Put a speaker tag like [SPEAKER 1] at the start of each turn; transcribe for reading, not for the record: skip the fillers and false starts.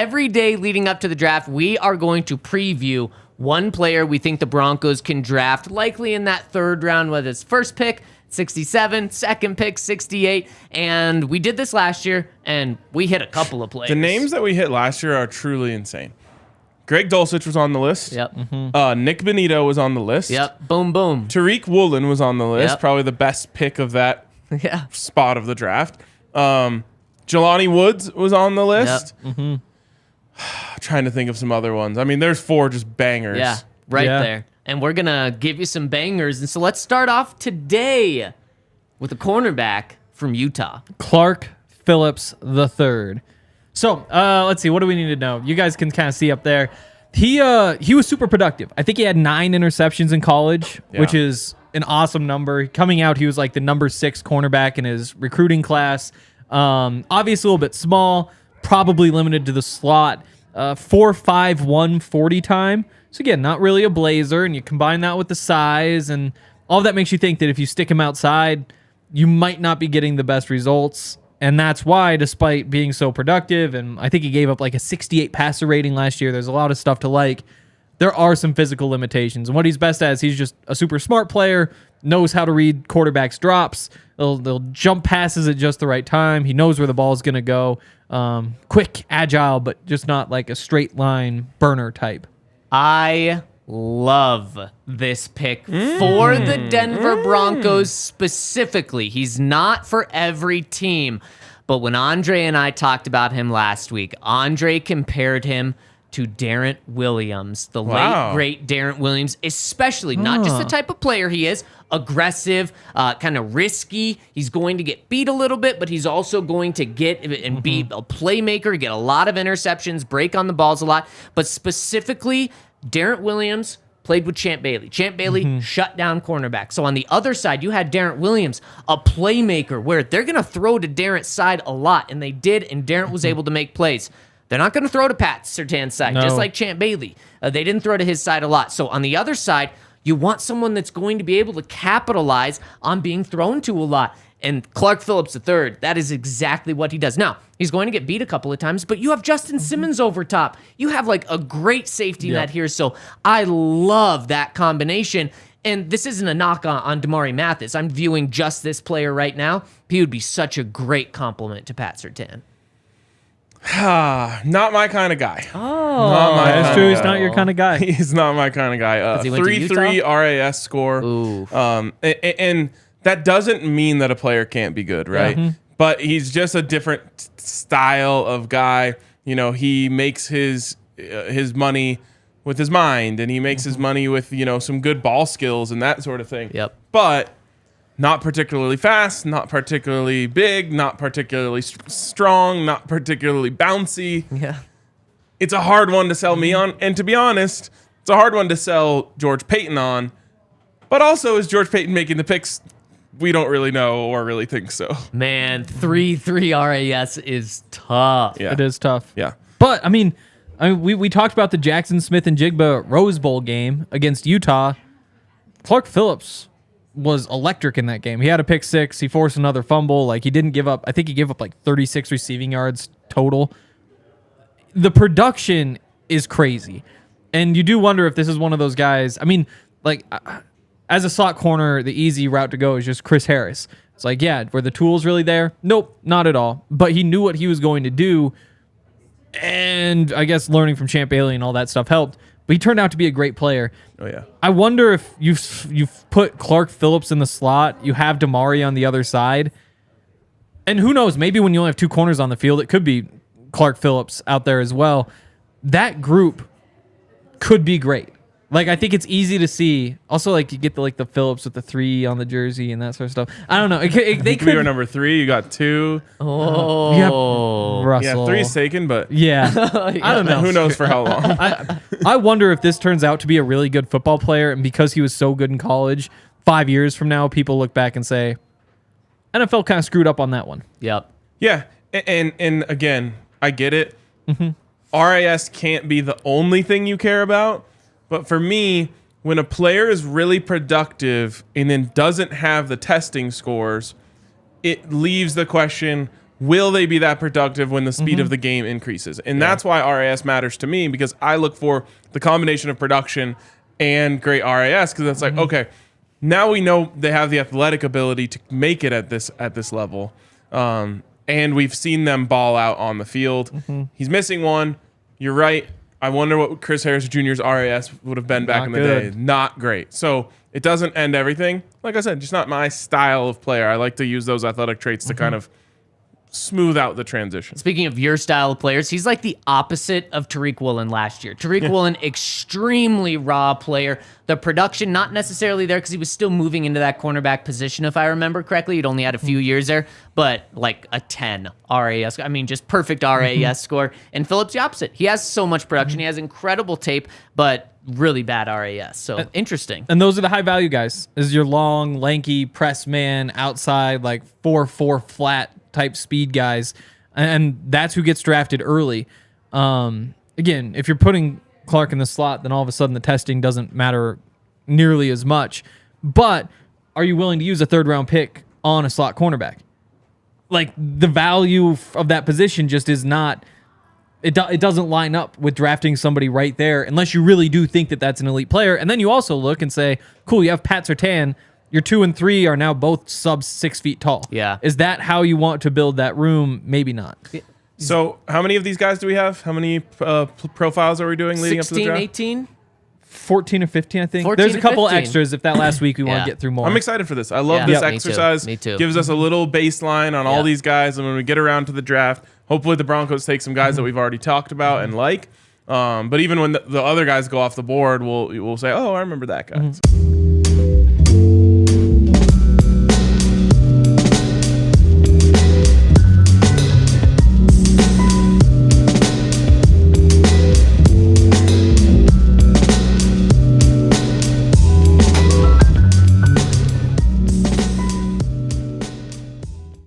[SPEAKER 1] every day leading up to the draft, we are going to preview one player we think the Broncos can draft, likely in that third round, whether it's first pick, 67, second pick, 68. And we did this last year, and we hit a couple of players.
[SPEAKER 2] The names that we hit last year are truly insane. Greg Dulcich was on the list.
[SPEAKER 1] Yep.
[SPEAKER 2] Nick Benito was on the list.
[SPEAKER 1] Yep. Boom, boom.
[SPEAKER 2] Tariq Woolen was on the list.
[SPEAKER 1] Yep.
[SPEAKER 2] Probably the best pick of that
[SPEAKER 1] Yeah.
[SPEAKER 2] spot of the draft. Jelani Woods was on the list.
[SPEAKER 1] Yep.
[SPEAKER 2] Trying to think of some other ones. I mean, there's 4 just bangers.
[SPEAKER 1] Yeah, right there. And we're going to give you some bangers. And so let's start off today with a cornerback from Utah.
[SPEAKER 3] Clark Phillips III. So let's see. What do we need to know? You guys can kind of see up there. He was super productive. I think he had 9 interceptions in college, which is an awesome number. Coming out, he was like the number 6 cornerback in his recruiting class. Obviously a little bit small, probably limited to the slot. 4.51 40 time. So again, not really a blazer, and you combine that with the size, and all of that makes you think that if you stick him outside, you might not be getting the best results. And that's why, despite being so productive, and I think he gave up like a 68 passer rating last year, there's a lot of stuff to like, there are some physical limitations. And what he's best at is he's just a super smart player, knows how to read quarterbacks' drops. They'll jump passes at just the right time. He knows where the ball is going to go. Quick, agile, but just not like a straight line burner type.
[SPEAKER 1] I love this pick for the Denver Broncos specifically. He's not for every team. But when Andre and I talked about him last week, Andre compared him to Darrent Williams, the late, great Darrent Williams, especially not just the type of player he is, aggressive, kind of risky. He's going to get beat a little bit, but he's also going to get and be a playmaker, get a lot of interceptions, break on the balls a lot. But specifically, Darrent Williams played with Champ Bailey. Champ Bailey shut down cornerback. So on the other side, you had Darrent Williams, a playmaker, where they're going to throw to Darrent's side a lot, and they did, and Darrent was able to make plays. They're not going to throw to Pat Surtain's side, just like Champ Bailey. They didn't throw to his side a lot. So on the other side, you want someone that's going to be able to capitalize on being thrown to a lot. And Clark Phillips III, that is exactly what he does. Now, he's going to get beat a couple of times, but you have Justin Simmons over top. You have like a great safety net here. So I love that combination. And this isn't a knock on Damari Mathis. I'm viewing just this player right now. He would be such a great compliment to Pat Surtain.
[SPEAKER 2] Not my kind of guy.
[SPEAKER 3] Oh, that's true. He's not your kind of guy.
[SPEAKER 2] He's not my kind of guy. 3.3 RAS score.
[SPEAKER 1] Ooh.
[SPEAKER 2] And that doesn't mean that a player can't be good, right?
[SPEAKER 3] Yeah.
[SPEAKER 2] But he's just a different style of guy. You know, he makes his money with his mind, and he makes his money with, you know, some good ball skills and that sort of thing.
[SPEAKER 1] Yep.
[SPEAKER 2] But not particularly fast, not particularly big, not particularly strong, not particularly bouncy.
[SPEAKER 1] Yeah.
[SPEAKER 2] It's a hard one to sell me on. And to be honest, it's a hard one to sell George Payton on. But also, is George Payton making the picks? We don't really know or really think so.
[SPEAKER 1] Man, 3.3 RAS is tough.
[SPEAKER 2] Yeah.
[SPEAKER 3] It is tough.
[SPEAKER 2] Yeah.
[SPEAKER 3] But, I mean, we talked about the Jackson Smith and Jigba Rose Bowl game against Utah. Clark Phillips was electric in that game. He had a pick 6. He forced another fumble. Like, he didn't give up. I think he gave up like 36 receiving yards total. The production is crazy. And you do wonder if this is one of those guys. I mean, like, as a slot corner, the easy route to go is just Chris Harris. It's like, yeah, were the tools really there? Nope, not at all. But he knew what he was going to do. And I guess learning from Champ Bailey and all that stuff helped. But he turned out to be a great player.
[SPEAKER 2] Oh, yeah.
[SPEAKER 3] I wonder if you've put Clark Phillips in the slot, you have Damari on the other side. And who knows, maybe when you only have 2 corners on the field, it could be Clark Phillips out there as well. That group could be great. Like, I think it's easy to see. Also, like, you get the Phillips with the 3 on the jersey and that sort of stuff. I don't know. They could
[SPEAKER 2] be your number 3. You got 2.
[SPEAKER 1] Oh.
[SPEAKER 3] Yep. Russell.
[SPEAKER 2] Yeah, 3 is taken, but
[SPEAKER 3] yeah. I don't know.
[SPEAKER 2] Who knows for how long?
[SPEAKER 3] I wonder if this turns out to be a really good football player, and because he was so good in college, 5 years from now, people look back and say, NFL kind of screwed up on that one.
[SPEAKER 1] Yep.
[SPEAKER 2] Yeah, and again, I get it. RAS can't be the only thing you care about, but for me, when a player is really productive and then doesn't have the testing scores, it leaves the question, will they be that productive when the speed of the game increases? And that's why RAS matters to me, because I look for the combination of production and great RAS, because it's like, okay, now we know they have the athletic ability to make it at this level. And we've seen them ball out on the field. He's missing one. You're right. I wonder what Chris Harris Jr.'s RAS would have been back in the day. Not great. So it doesn't end everything. Like I said, just not my style of player. I like to use those athletic traits to kind of smooth out the transition.
[SPEAKER 1] Speaking of your style of players, he's like the opposite of Tariq Woolen last year. Tariq Woolen, extremely raw player. The production, not necessarily there because he was still moving into that cornerback position, if I remember correctly. He'd only had a few years there, but like a 10 RAS. I mean, just perfect RAS score. And Phillips, the opposite. He has so much production. He has incredible tape, but really bad RAS. So interesting.
[SPEAKER 3] And those are the high value guys. Is your long, lanky press man outside, like 4-4 flat type speed guys, and that's who gets drafted early. Again, if you're putting Clark in the slot, then all of a sudden the testing doesn't matter nearly as much. But are you willing to use a 3rd round pick on a slot cornerback? Like, the value of that position just is not. It doesn't line up with drafting somebody right there unless you really do think that that's an elite player. And then you also look and say, cool, you have Pat Surtain. Your 2 and 3 are now both sub 6 feet tall.
[SPEAKER 1] Yeah.
[SPEAKER 3] Is that how you want to build that room? Maybe not.
[SPEAKER 2] So how many of these guys do we have? How many profiles are we doing leading up to the draft?
[SPEAKER 1] 18?
[SPEAKER 3] 14 or 15, I think.
[SPEAKER 1] 14
[SPEAKER 3] There's a
[SPEAKER 1] to
[SPEAKER 3] couple
[SPEAKER 1] 15.
[SPEAKER 3] extras if that last week we want to get through more.
[SPEAKER 2] I'm excited for this. I love
[SPEAKER 1] Yeah.
[SPEAKER 2] this
[SPEAKER 1] Me too.
[SPEAKER 2] exercise.
[SPEAKER 1] Me too.
[SPEAKER 2] Gives us a little baseline on all these guys, and when we get around to the draft, hopefully the Broncos take some guys that we've already talked about and like. But even when the other guys go off the board, we'll say, oh, I remember that guy.